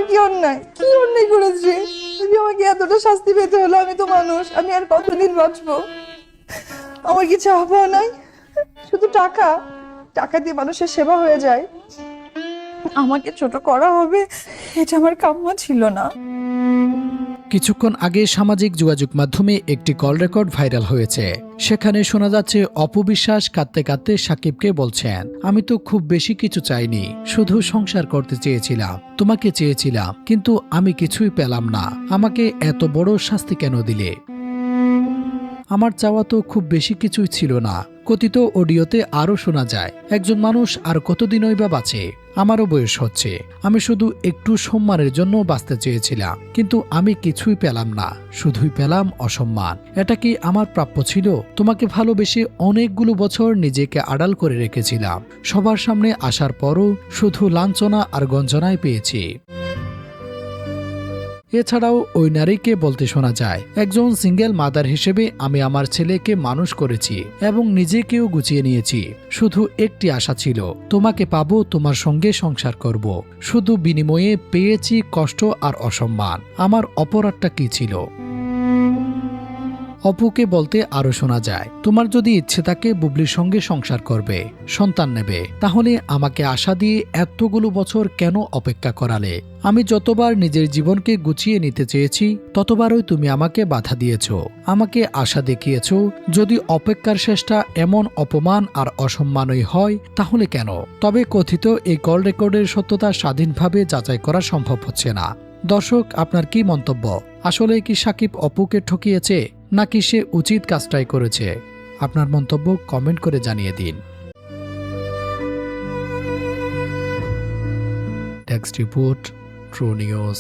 কি অন্যায়, কি অন্যায় করেছি যে আমাকে এতটা শাস্তি পেতে হলো? আমি তো মানুষ, আমি আর কতদিন বাঁচবো? আমার কি চাওয়া পাওয়া নাই? শুধু টাকা, টাকা দিয়ে মানুষের সেবা হয়ে যায়? আমাকে ছোট করা হবে, এটা আমার কাম্য ছিল না। কিছুক্ষণ আগে সামাজিক যোগাযোগ মাধ্যমে একটি কল রেকর্ড ভাইরাল হয়েছে। সেখানে শোনা যাচ্ছে অপবিশ্বাস কাঁদতে কাঁদতে সাকিবকে বলছেন, আমি তো খুব বেশি কিছু চাইনি, শুধু সংসার করতে চেয়েছিলাম, তোমাকে চেয়েছিলাম, কিন্তু আমি কিছুই পেলাম না, আমাকে এত বড় শাস্তি কেন দিলে? আমার চাওয়া তো খুব বেশি কিছুই ছিল না। কথিত অডিওতে আরও শোনা যায়, একজন মানুষ আর কতদিনই বা বাঁচে, আমারও বয়স হচ্ছে, আমি শুধু একটু সম্মানের জন্য বাঁচতে চেয়েছিলাম, কিন্তু আমি কিছুই পেলাম না, শুধুই পেলাম অসম্মান। এটা কি আমার প্রাপ্য ছিল? তোমাকে ভালোবেসে অনেকগুলো বছর নিজেকে আড়াল করে রেখেছিলাম, সবার সামনে আসার পরও শুধু লাঞ্ছনা আর গঞ্জনায় পেয়েছি। এছাড়াও ওই নারীকে বলতে শোনা যায়, একজন সিঙ্গেল মাদার হিসেবে আমি আমার ছেলেকে মানুষ করেছি এবং নিজেকেও গুছিয়ে নিয়েছি। শুধু একটি আশা ছিল, তোমাকে পাবো, তোমার সঙ্গে সংসার করব। শুধু বিনিময়ে পেয়েছি কষ্ট আর অসম্মান। আমার অপরাধটা কি ছিল? অপুকে বলতে আরো শোনা যায়, তোমার যদি ইচ্ছে থাকে বুবলির সঙ্গে সংসার করবে, সন্তান নেবে, তাহলে আমাকে আশা দিয়ে এতগুলো বছর কেন অপেক্ষা করালে? আমি যতবার নিজের জীবনকে গুছিয়ে নিতে চেয়েছি ততবারই তুমি আমাকে বাধা দিয়েছ, আমাকে আশা দেখিয়েছ। যদি অপেক্ষার শেষটা এমন অপমান আর অসম্মানই হয় তাহলে কেন? তবে কথিত এই কল রেকর্ডের সত্যতা স্বাধীনভাবে যাচাই করা সম্ভব হচ্ছে না। দর্শক, আপনার কি মন্তব্য? আসলে কি সাকিব অপুকে ঠকিয়েছে, নাকি সে উচিত কাজটাই করেছে? আপনার মন্তব্য কমেন্ট করে জানিয়ে দিন। Text report, true news.